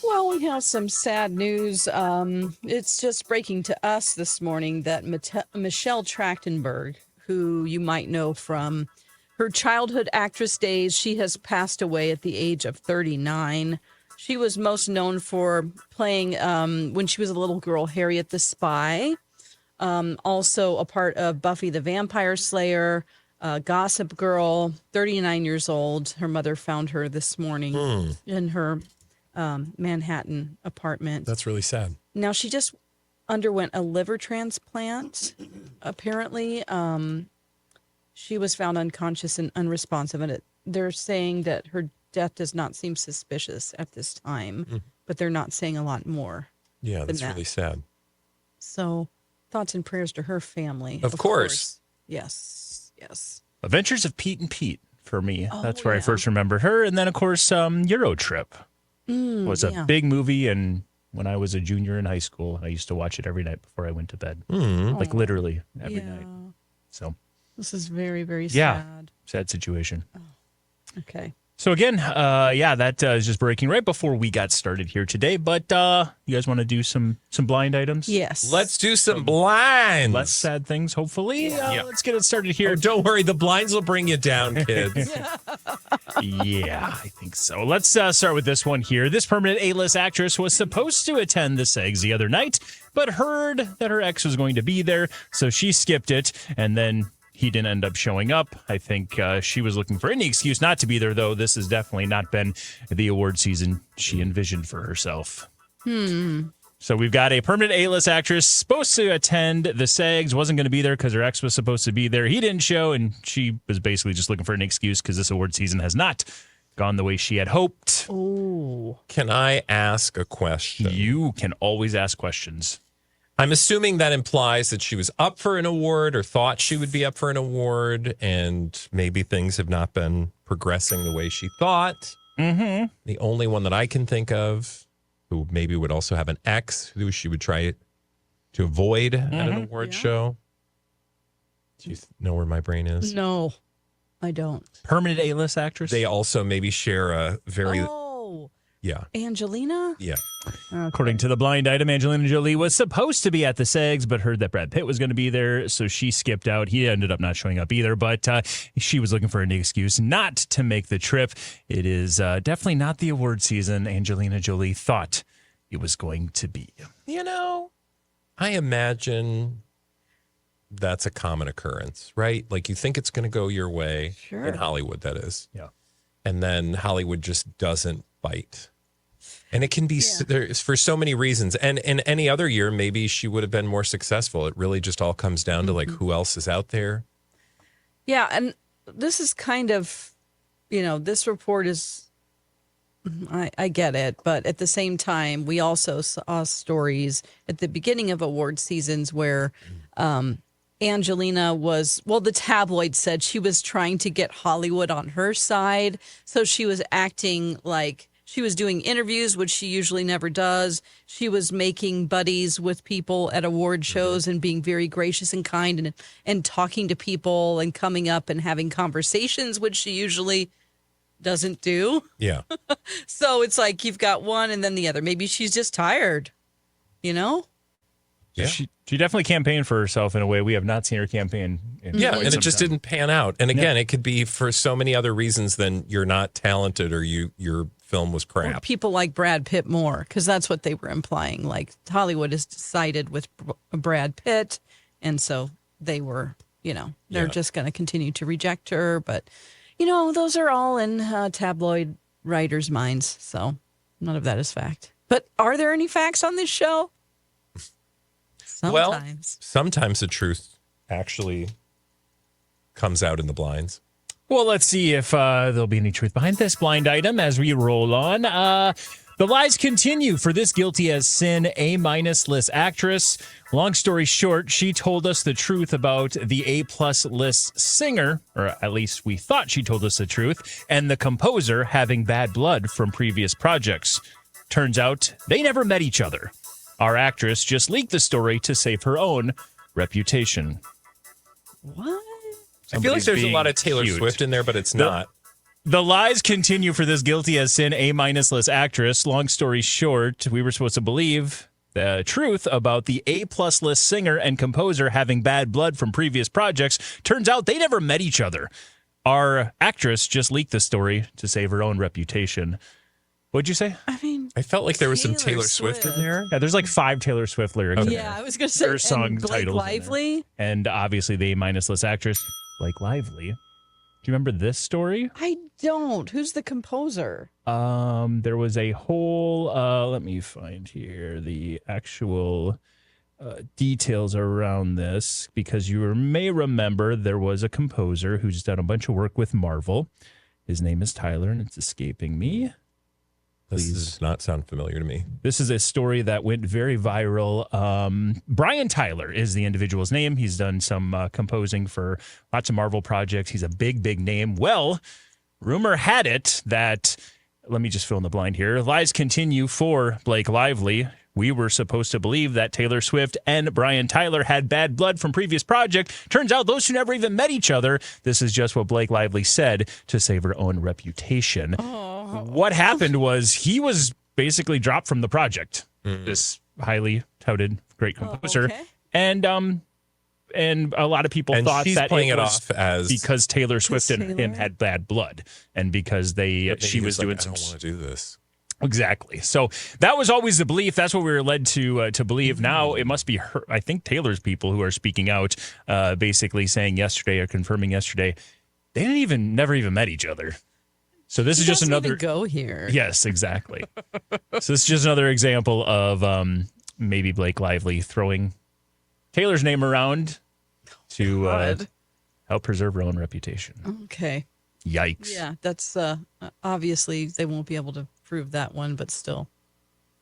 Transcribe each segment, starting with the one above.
Well, we have some sad news. It's just breaking to us this morning that Michelle Trachtenberg, who you might know from her childhood actress days, she has passed away at the age of 39. She was most known for playing, when she was a little girl, Harriet the Spy. Also a part of Buffy the Vampire Slayer, Gossip Girl, 39 years old. Her mother found her this morning in her Manhattan apartment. That's really sad. Now, she just underwent a liver transplant, apparently. She was found unconscious and unresponsive, and they're saying that her death does not seem suspicious at this time, but they're not saying a lot more. Yeah, that's really sad. So, thoughts and prayers to her family. Of course. Yes, yes. Adventures of Pete and Pete for me. That's where I first remembered her. And then, of course, Euro Trip was a big movie. And when I was a junior in high school, I used to watch it every night before I went to bed. Like literally every night. So this is very, very sad. Sad situation. Oh, okay. So again, that is just breaking right before we got started here today. But you guys want to do some blind items? Yes. Let's do some blinds. Less sad things, hopefully. Let's get it started here. Oh, don't worry, the blinds will bring you down, kids. Yeah, I think so. Let's start with this one here. This permanent A-list actress was supposed to attend the SEGs the other night, but heard that her ex was going to be there, so she skipped it, and then he didn't end up showing up. I think she was looking for any excuse not to be there, though. This has definitely not been the award season she envisioned for herself. So we've got a permanent A-list actress supposed to attend the SEGs, wasn't going to be there because her ex was supposed to be there. He didn't show, and she was basically just looking for an excuse because this award season has not gone the way she had hoped. Oh. Can I ask a question? You can always ask questions. I'm assuming that implies that she was up for an award or thought she would be up for an award, and maybe things have not been progressing the way she thought. The only one that I can think of who maybe would also have an ex who she would try to avoid at an award show. Do you know where my brain is? No, I don't. Permanent A-list actress? They also maybe share a very... Yeah. Angelina? Yeah. According to the blind item, Angelina Jolie was supposed to be at the SEGs, but heard that Brad Pitt was going to be there, so she skipped out. He ended up not showing up either, but she was looking for any excuse not to make the trip. It is definitely not the award season Angelina Jolie thought it was going to be. You know, I imagine that's a common occurrence, right? Like you think it's going to go your way in Hollywood, that is. Yeah. And then Hollywood just doesn't bite. And it can be there's for so many reasons. And in any other year, maybe she would have been more successful. It really just all comes down to like who else is out there. Yeah. And this is kind of, this report is, I get it. But at the same time, we also saw stories at the beginning of award seasons where Angelina was, the tabloid said she was trying to get Hollywood on her side. So she was acting like she was doing interviews, which she usually never does. She was making buddies with people at award shows and being very gracious and kind and talking to people and coming up and having conversations, which she usually doesn't do. Yeah. So it's like you've got one and then the other. Maybe she's just tired, Yeah. She definitely campaigned for herself in a way we have not seen her campaign. And it just didn't pan out. And again, it could be for so many other reasons than you're not talented or your film was crap. Or people like Brad Pitt more, because that's what they were implying. Like Hollywood has decided with Brad Pitt, and so they were, they're just going to continue to reject her. But, those are all in tabloid writers' minds, so none of that is fact. But are there any facts on this show? Sometimes. Well, sometimes the truth actually comes out in the blinds. Well, let's see if there'll be any truth behind this blind item as we roll on. The lies continue for this guilty as sin A- list actress. Long story short, she told us the truth about the A+ list singer, or at least we thought she told us the truth, and the composer having bad blood from previous projects. Turns out they never met each other. Our actress just leaked the story to save her own reputation. What? I feel like there's a lot of Taylor Swift in there, but it's not. The lies continue for this guilty as sin A-minus list actress. Long story short, we were supposed to believe the truth about the A-plus list singer and composer having bad blood from previous projects. Turns out they never met each other. Our actress just leaked the story to save her own reputation. What'd you say? I mean, I felt like there was some Taylor Swift in there. Yeah, there's like 5 Taylor Swift lyrics in there. yeah, I was going to say, Her song and Blake titles in there. Lively. And obviously the A-minus list actress, Blake Lively. Do you remember this story? I don't. Who's the composer? There was a whole, let me find here the actual details around this, because you may remember there was a composer who's done a bunch of work with Marvel. His name is Tyler, and it's escaping me. This does not sound familiar to me. This is a story that went very viral. Brian Tyler is the individual's name. He's done some composing for lots of Marvel projects. He's a big, big name. Well, rumor had it that, let me just fill in the blind here, lies continue for Blake Lively. We were supposed to believe that Taylor Swift and Brian Tyler had bad blood from previous project. Turns out those two never even met each other. This is just what Blake Lively said to save her own reputation. What happened was he was basically dropped from the project. This highly touted great composer. Okay. And a lot of people And thought she's that playing it it was off as because Taylor Swift and Taylor? him had bad blood, and because she was doing I some don't want to do this. Exactly. So that was always the belief. That's what we were led to believe. Now it must be her, I think Taylor's people who are speaking out, basically saying yesterday or confirming yesterday, they never even met each other. So this is just another go here. Yes, exactly. So this is just another example of maybe Blake Lively throwing Taylor's name around to God. help preserve her own reputation. Okay. Yikes. Yeah, that's obviously they won't be able to prove that one, but still,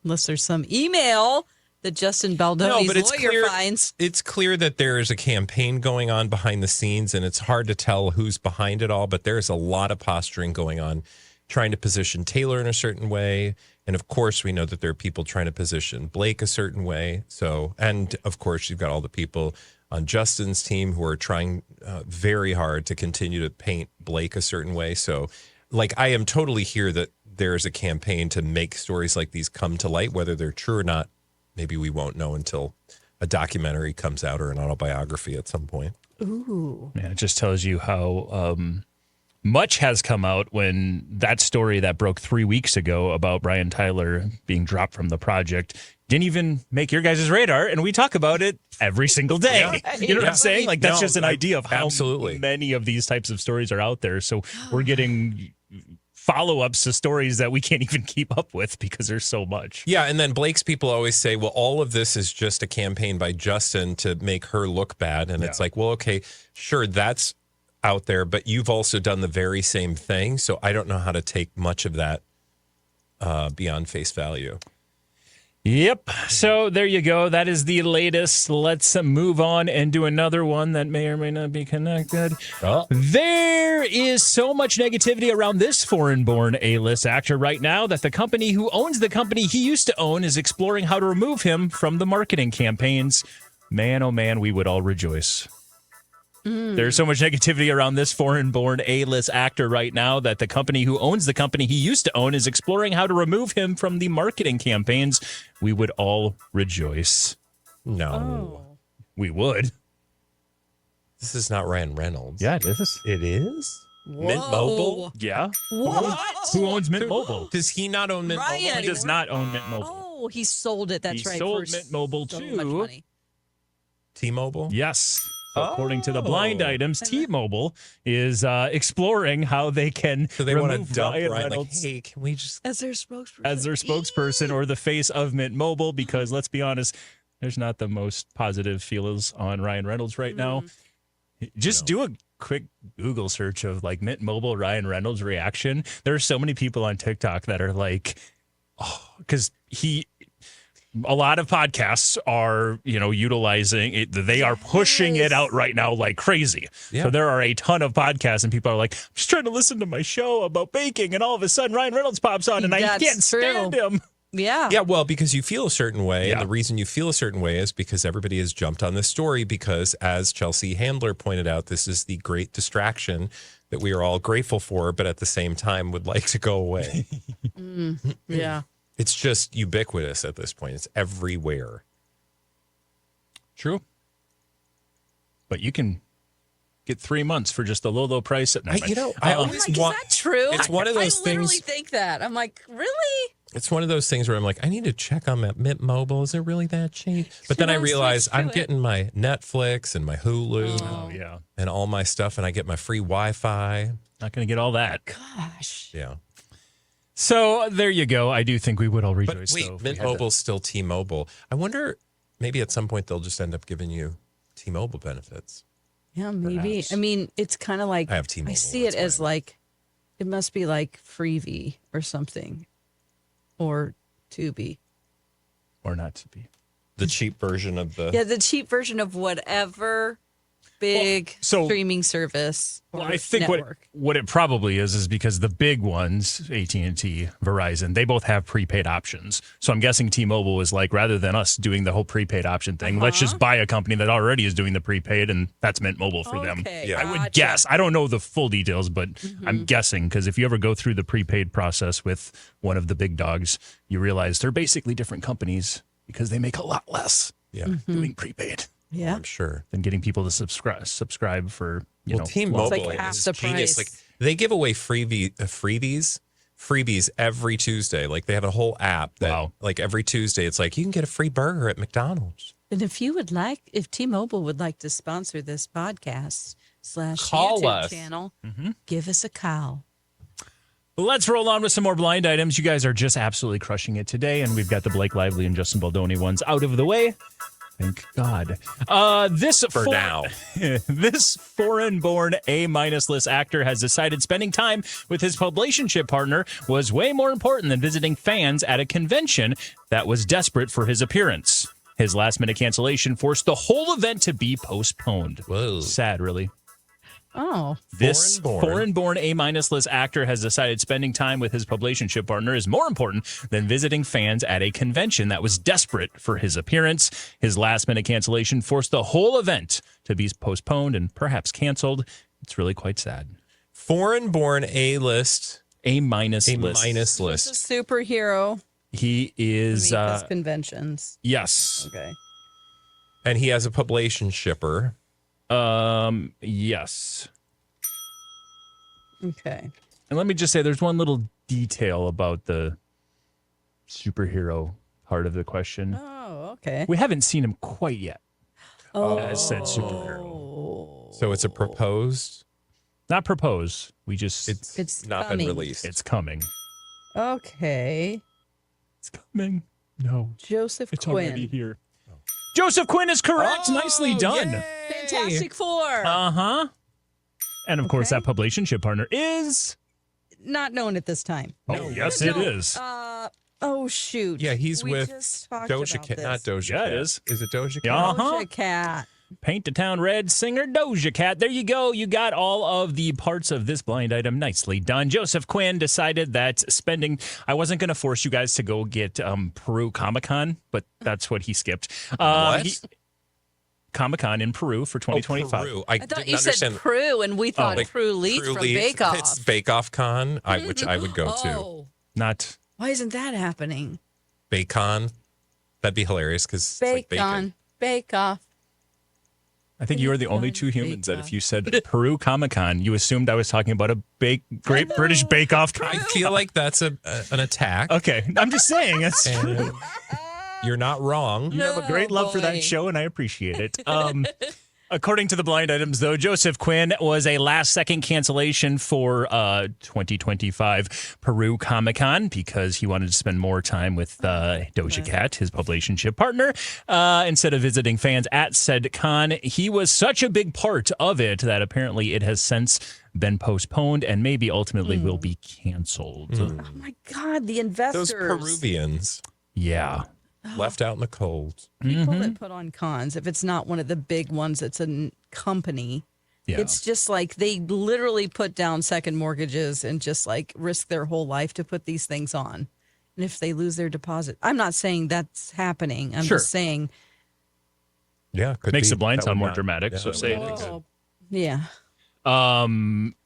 unless there's some email that Justin Baldoni's lawyer finds. It's clear that there is a campaign going on behind the scenes, and it's hard to tell who's behind it all, but there's a lot of posturing going on, trying to position Taylor in a certain way. And of course, we know that there are people trying to position Blake a certain way. So, and of course, you've got all the people on Justin's team who are trying very hard to continue to paint Blake a certain way. So, like, I am totally here that there's a campaign to make stories like these come to light, whether they're true or not. Maybe we won't know until a documentary comes out or an autobiography at some point. Ooh. Yeah, it just tells you how much has come out when that story that broke 3 weeks ago about Brian Tyler being dropped from the project didn't even make your guys' radar, and we talk about it every single day. Yeah. You know what I'm saying? Like, that's No, just an idea of how absolutely. many of these types of stories are out there. So we're getting follow-ups to stories that we can't even keep up with because there's so much. Yeah, and then Blake's people always say, well, all of this is just a campaign by Justin to make her look bad. And it's like, well, okay, sure, that's out there, but you've also done the very same thing. So I don't know how to take much of that beyond face value. Yep. So there you go. That is the latest. Let's move on and do another one that may or may not be connected. Oh. There is so much negativity around this foreign-born A-list actor right now that the company who owns the company he used to own is exploring how to remove him from the marketing campaigns. Man, oh man, we would all rejoice. There's so much negativity around this foreign-born A-list actor right now that the company who owns the company he used to own is exploring how to remove him from the marketing campaigns. We would all rejoice. No. We would. This is not Ryan Reynolds. Yeah, it is. It is? Whoa. Mint Mobile? Yeah. What? Who owns Mint Mobile? Does he not own Mint Ryan. Mobile? He does not own Mint Mobile. Oh, he sold it. That's He right. sold for Mint Mobile so to- much money. T-Mobile? Yes. So according to the blind Oh. items, T-Mobile is exploring how they can So they want remove to dump Ryan Ryan, like, Reynolds hey, can we just... As their spokesperson. as their spokesperson or the face of Mint Mobile, because let's be honest, there's not the most positive feelers on Ryan Reynolds right now. Just do a quick Google search of like Mint Mobile Ryan Reynolds reaction. There are so many people on TikTok that are like, oh, because a lot of podcasts are, utilizing it. They are pushing it out right now like crazy. Yeah. So there are a ton of podcasts and people are like, I'm just trying to listen to my show about baking. And all of a sudden Ryan Reynolds pops on and I That's can't stand true. him. Yeah. Yeah, well, because you feel a certain way. Yeah. And the reason you feel a certain way is because everybody has jumped on this story because, as Chelsea Handler pointed out, this is the great distraction that we are all grateful for, but at the same time would like to go away. Yeah. It's just ubiquitous at this point. It's everywhere. True. But you can get 3 months for just a low price. I I'm always like, want. is that true? It's one of those I literally things. think that. I'm like, really? It's one of those things where I'm like, I need to check on that Mint Mobile. Is it really that cheap? But then I Should I realize switch to I'm it? getting my Netflix and my Hulu Oh, yeah. and all my stuff, and I get my free Wi-Fi. Not going to get all that. Gosh. Yeah. So there you go. I do think we would all But rejoice. wait, though, if we Mint had that. Mobile's still T-Mobile. I wonder, maybe at some point they'll just end up giving you T-Mobile benefits. Yeah, maybe. Perhaps. I mean, it's kind of like I have T-Mobile, I see it that's as why. like it must be like Freevee or something, or Tubi. Or not to be. The cheap version of the. Yeah, the cheap version of whatever big so- streaming service or Well, I think network. what it probably is because the big ones, AT&T, Verizon, they both have prepaid options. So I'm guessing T-Mobile is like, rather than us doing the whole prepaid option thing, let's just buy a company that already is doing the prepaid, and that's Mint Mobile for them. Okay, Yeah. I would gotcha. guess. I don't know the full details, but I'm guessing because if you ever go through the prepaid process with one of the big dogs, you realize they're basically different companies because they make a lot less Yeah, doing prepaid Yeah. I'm sure. than getting people to subscribe for, you know. T-Mobile It's like half is the genius. price. Like they give away freebies every Tuesday. Like they have a whole app that, Wow. like every Tuesday, it's like you can get a free burger at McDonald's. And if T-Mobile would like to sponsor this podcast / Call YouTube us. channel, give us a call. Let's roll on with some more blind items. You guys are just absolutely crushing it today, and we've got the Blake Lively and Justin Baldoni ones out of the way. Thank God. For now. This foreign-born A-list actor has decided spending time with his publicationship partner was way more important than visiting fans at a convention that was desperate for his appearance. His last-minute cancellation forced the whole event to be postponed. Whoa. Sad, really. Oh, This Foreign-born. foreign-born A-list actor has decided spending time with his publicationship partner is more important than visiting fans at a convention that was desperate for his appearance. His last-minute cancellation forced the whole event to be postponed and perhaps canceled. It's really quite sad. Foreign-born A-list, A-minus A list. minus he's a list. superhero. He I is, mean, because conventions. yes. Okay. And he has a publication shipper. Yes. Okay. And let me just say, there's one little detail about the superhero part of the question. Oh, okay. We haven't seen him quite yet. Oh, As said superhero. So it's a proposed. Not propose. We just It's not coming. been released. it's coming. Okay. It's coming. No, Joseph it's Quinn. already here. Joseph Quinn is correct. Nicely done. Yay! Fantastic Four. Uh-huh. And of course, Okay. that publicationship partner is. Not known at this time. Oh, yes, it is. Oh shoot. Yeah, he's We with just talked Doja about Cat, this. not Doja Yeah, Cat. it is. Is it Doja Cat? Yeah. Doja Cat. Paint the Town Red singer Doja Cat. There you go. You got all of the parts of this blind item. Nicely done. Joseph Quinn decided that spending. I wasn't going to force you guys to go get Peru Comic-Con, but that's what he skipped. What? Comic-Con in Peru for 2025. Peru. I thought didn't you said understand. Prue, and we thought Like Prue Leith Prue from Leith. Bake Off. It's Bake Off Con, which I would go to. Oh, Not. why isn't that happening? Bacon. That'd be hilarious because it's like Bake bacon. on, Bake Off. I think you are the only two humans that if you said Peru Comic-Con, you assumed I was talking about a Great British Bake-Off. I feel like that's an attack. Okay, I'm just saying. That's true. And you're not wrong. You have a great love for boy. that show, and I appreciate it. According to the blind items, though, Joseph Quinn was a last-second cancellation for 2025 Peru Comic-Con because he wanted to spend more time with Doja Cat, his publicationship partner, instead of visiting fans at said con. He was such a big part of it that apparently it has since been postponed and maybe ultimately will be canceled. Oh my God, the investors. Those Peruvians Yeah. left out in the cold. People that put on cons, if it's not one of the big ones, it's a company. Yeah. It's just like they literally put down second mortgages and just like risk their whole life to put these things on. And if they lose their deposit, I'm not saying that's happening. I'm Sure. just saying, Yeah, could Makes be. the blind That sound would more not- dramatic, yeah, so that say would it not be again. good. yeah.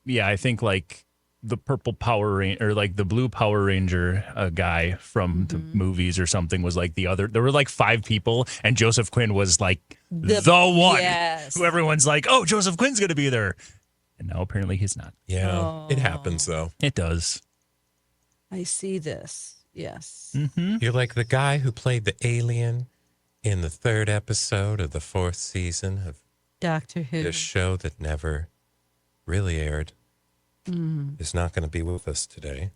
Yeah, I think like the purple Power Ranger or like the blue Power Ranger guy from the movies or something was like the other. There were like 5 people, and Joseph Quinn was like the one yes. who everyone's like, oh, Joseph Quinn's going to be there. And now apparently he's not. Yeah, it happens though. It does. I see this. Yes. You're like the guy who played the alien in the 3rd episode of the 4th season of Doctor Who. this show that never really aired. Is not going to be with us today.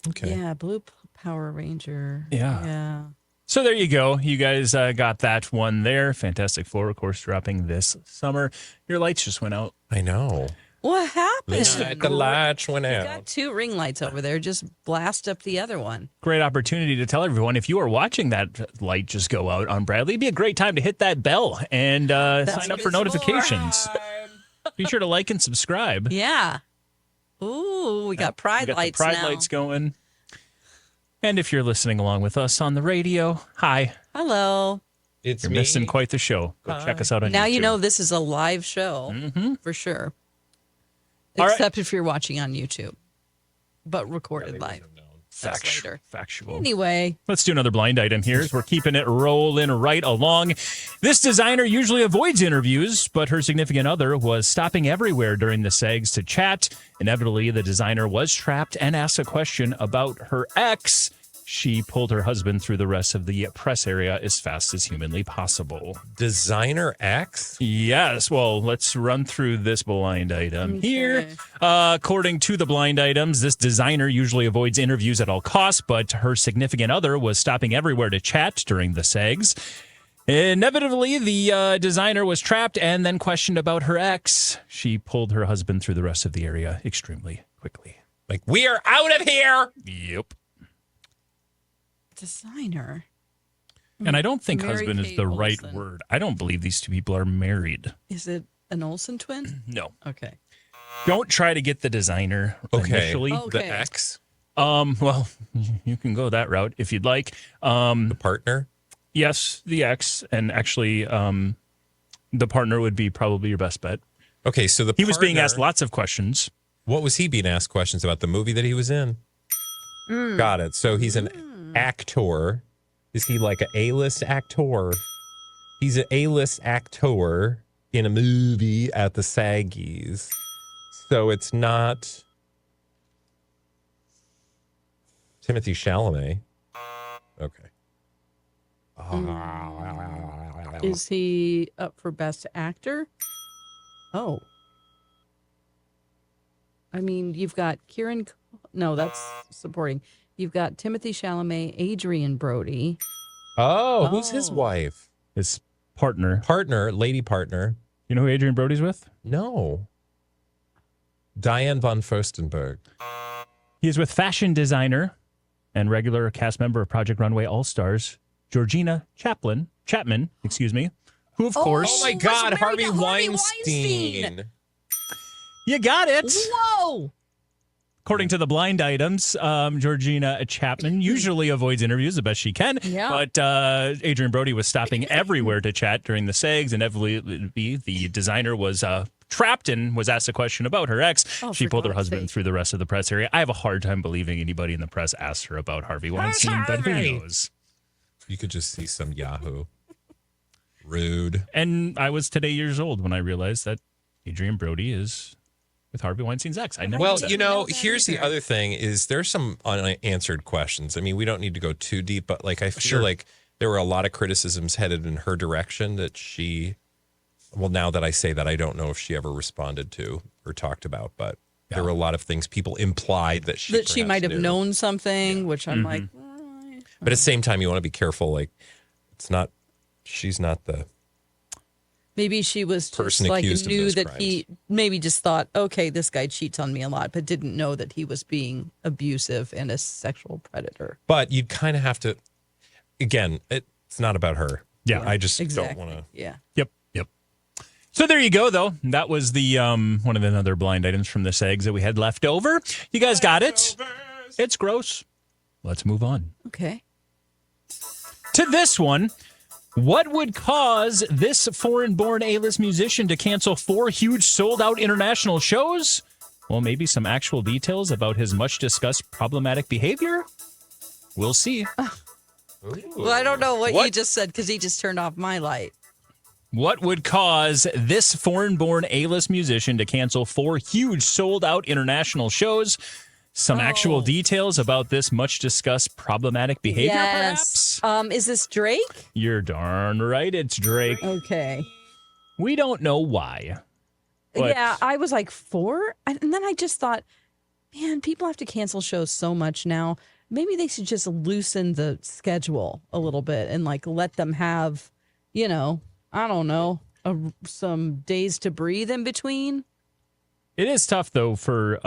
Okay. Yeah, Blue Power Ranger. Yeah. Yeah. So there you go. You guys got that one there. Fantastic Four, of course, dropping this summer. Your lights just went out. I know. What happened? The lights went You got out. 2 ring lights over there. Just blast up the other one. Great opportunity to tell everyone if you are watching that light just go out on Bradley, it'd be a great time to hit that bell and sign up for notifications. Be sure to like and subscribe. Yeah. Ooh, we got pride We got lights the pride now. lights going. And if you're listening along with us on the radio, hi. Hello. It's You're me. missing quite the show. Go check us out on Now YouTube. you know this is a live show for sure. All right. Except if you're watching on YouTube, but recorded live. That's later. Factual. Anyway, Let's do another blind item here. We're keeping it rolling right along. This designer usually avoids interviews, but her significant other was stopping everywhere during the segs to chat. Inevitably, the designer was trapped and asked a question about her ex. She pulled her husband through the rest of the press area as fast as humanly possible. Designer X? Yes. Well, let's run through this blind item here. According to the blind items, this designer usually avoids interviews at all costs, but her significant other was stopping everywhere to chat during the segs. Inevitably, the designer was trapped and then questioned about her ex. She pulled her husband through the rest of the area extremely quickly. Like, we are out of here. Yep. designer. And I don't think Mary husband is Kate the right Olsen. word. I don't believe these 2 people are married. Is it an Olsen twin? No. Okay. Don't try to get the designer initially. Okay. The X, Well, you can go that route if you'd like. the partner. Yes, the ex, and actually, the partner would be probably your best bet. Okay, so He was being partner- asked lots of questions. What was he being asked questions about? The movie that he was in? Got it. So he's an actor. Is he like an A-list actor? He's an A-list actor in a movie at the Saggies. So it's not Timothy Chalamet. Okay. Is he up for best actor? Oh. I mean, you've got Kieran. No, that's supporting. You've got Timothy Chalamet, Adrian Brody. Oh, who's his Oh. wife? His partner. Partner, lady partner. You know who Adrian Brody's with? No. Diane von Furstenberg. He is with fashion designer and regular cast member of Project Runway All Stars, Georgina Chapman, who, of course, Oh my was God, married Harvey to Harvey Weinstein. Weinstein. you got it. Whoa! According to the blind items, Georgina Chapman usually avoids interviews the best she can. Yeah. But Adrian Brody was stopping everywhere to chat during the segs. Inevitably, the designer was trapped and was asked a question about her ex. Oh, She for pulled her God's husband sake. through the rest of the press area. I have a hard time believing anybody in the press asked her about Harvey Weinstein, but who Harvey? knows? You could just see some Yahoo. Rude. And I was today years old when I realized that Adrian Brody is with Harvey Weinstein's ex. I never Well, knew that. you know, know that here's the either. other thing is there's some unanswered questions. I mean, we don't need to go too deep, but like I feel Sure. like there were a lot of criticisms headed in her direction that she, well, now that I say that, I don't know if she ever responded to or talked about, but there were a lot of things people implied that she That she perhaps might have knew. known something, which I'm like, But at the same time, you want to be careful. Like, she's not the. maybe she was just Person like accused of knew those that crimes. he maybe just thought, okay, this guy cheats on me a lot, but didn't know that he was being abusive and a sexual predator. But you'd kind of have to. Again, it's not about her. Yeah. I just Exactly. don't want to. Yeah. Yep. So there you go, though. That was the one of the other blind items from the segs that we had left over. You guys got it. It's gross. Let's move on Okay. to this one. What would cause this foreign-born A-list musician to cancel 4 huge sold-out international shows? Well, maybe some actual details about his much-discussed problematic behavior? We'll see. Well, I don't know what you just said because he just turned off my light. What would cause this foreign-born A-list musician to cancel 4 huge sold-out international shows? Some actual details about this much-discussed problematic behavior, perhaps? Is this Drake? You're darn right, it's Drake. Okay. We don't know why. But Yeah, I was like 4. And then I just thought, man, people have to cancel shows so much now. Maybe they should just loosen the schedule a little bit and like let them have, I don't know, some days to breathe in between. it is tough, though, for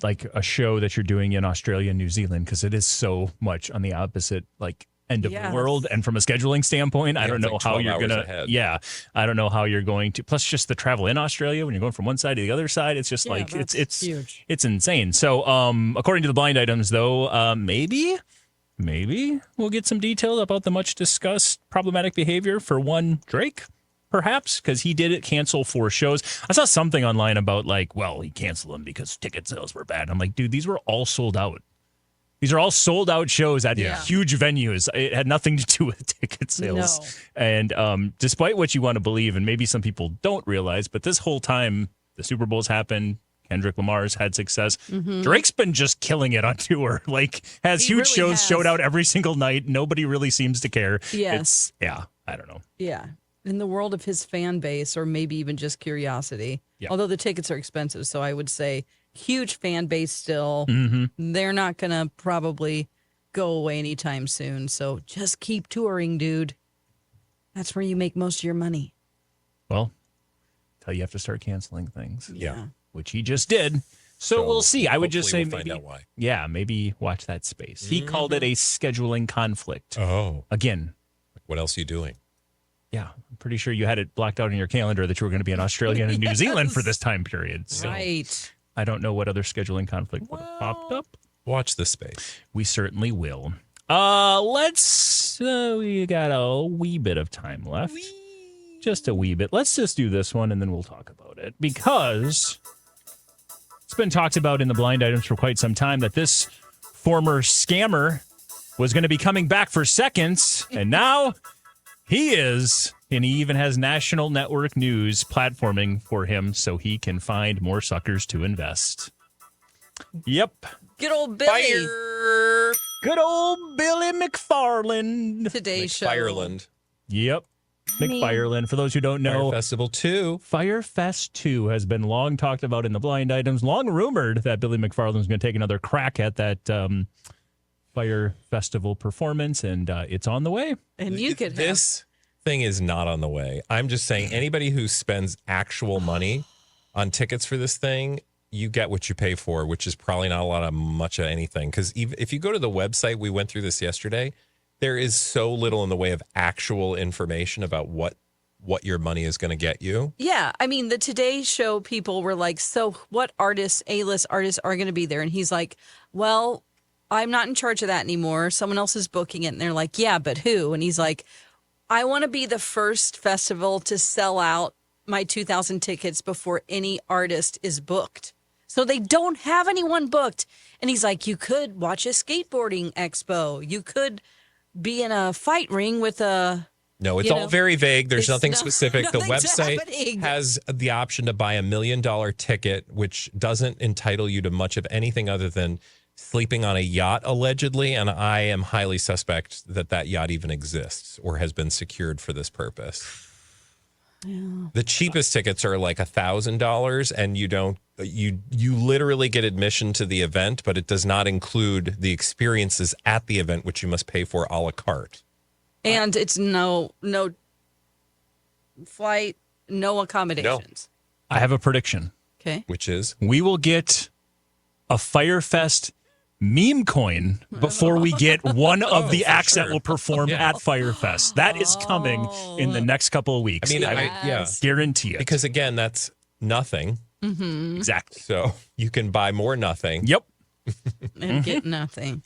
like a show that you're doing in Australia and New Zealand, because it is so much on the opposite end of the world. And from a scheduling standpoint, I don't know how you're going to. I don't know how you're going to. Plus, just the travel in Australia when you're going from one side to the other side, it's just it's huge. It's insane. So, according to the blind items, though, maybe we'll get some detail about the much discussed problematic behavior for one Drake. Perhaps, because he did cancel 4 shows. I saw something online about he canceled them because ticket sales were bad. I'm like, dude, these were all sold out. These are all sold out shows at huge venues. It had nothing to do with ticket sales. No. And despite what you want to believe, and maybe some people don't realize, but this whole time the Super Bowl's happened, Kendrick Lamar's had success. Mm-hmm. Drake's been just killing it on tour. Has huge shows, showed out every single night. Nobody really seems to care. Yes. I don't know. Yeah. In the world of his fan base, or maybe even just curiosity. Yeah. Although the tickets are expensive, so I would say huge fan base still. Mm-hmm. They're not going to probably go away anytime soon. So just keep touring, dude. That's where you make most of your money. Well, until you have to start canceling things. Yeah. Which he just did. So we'll see. I would just say we'll find out why. Yeah, maybe watch that space. He called it a scheduling conflict. Oh. Again. What else are you doing? Yeah, I'm pretty sure you had it blocked out in your calendar that you were going to be in Australia and New Zealand for this time period. So right. I don't know what other scheduling conflict would have popped up. Watch this space. We certainly will. We got a wee bit of time left. Just a wee bit. Let's just do this one and then we'll talk about it. Because it's been talked about in the blind items for quite some time that this former scammer was going to be coming back for seconds. And now he is. And he even has national network news platforming for him so he can find more suckers to invest. Yep. Good old Billy. Fire. Good old Billy McFarland. Today's show. Fireland. Yep. McFireland. For those who don't know, Fire Festival 2. Firefest 2 has been long talked about in the blind items, long rumored that Billy McFarland's going to take another crack at that Fire Festival performance, and it's on the way. And you could This thing is not on the way. I'm just saying anybody who spends actual money on tickets for this thing, you get what you pay for, which is probably not a lot of much of anything. Because if you go to the website, we went through this yesterday, there is so little in the way of actual information about what your money is going to get you. Yeah. I mean, the Today Show people were like, so what artists, A-list artists are going to be there? And he's like, well, I'm not in charge of that anymore. Someone else is booking it. And they're like, yeah, but who? And he's like, I want to be the first festival to sell out my 2,000 tickets before any artist is booked. So they don't have anyone booked. And he's like, you could watch a skateboarding expo. You could be in a fight ring with a... No, it's all very vague. There's nothing specific. The website happening. has the option to buy $1 million ticket, which doesn't entitle you to much of anything other than sleeping on a yacht, allegedly. And I am highly suspect that yacht even exists or has been secured for this purpose. Yeah. The cheapest tickets are like $1,000, and you literally get admission to the event, but it does not include the experiences at the event, which you must pay for a la carte. And it's no flight, no accommodations. No. I have a prediction. Okay. Which is? We will get a Firefest meme coin before we get one of the acts that will perform at Firefest. That is coming in the next couple of weeks. I mean, I guarantee it. Because again, that's nothing. Mm-hmm. Exactly. So you can buy more nothing. Yep. And get nothing.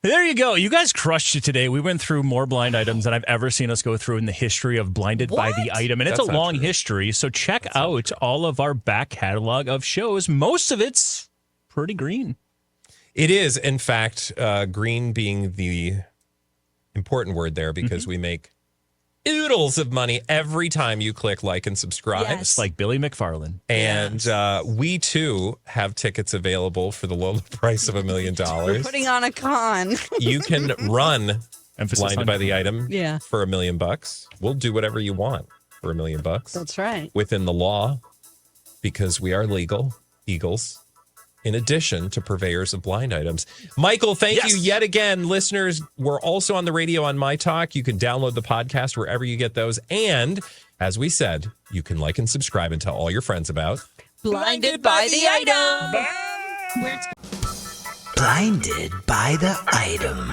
There you go. You guys crushed it today. We went through more blind items than I've ever seen us go through in the history of Blinded by the Item. And it's That's a not long true. history. So check out all of our back catalog of shows. Most of it's pretty green. It is, in fact, green being the important word there because we make oodles of money every time you click like and subscribe. Yes. It's like Billy McFarland. And we, too, have tickets available for the low price of $1 million. We're putting on a con. You can run Emphasis Blinded on by the Item Yeah. for $1 million. We'll do whatever you want for $1 million That's right. within the law because we are legal eagles. In addition to purveyors of blind items. Michael, thank you yet again. Listeners, we're also on the radio on MyTalk. You can download the podcast wherever you get those. And as we said, you can like and subscribe and tell all your friends about Blinded by the Item. Blinded by the item.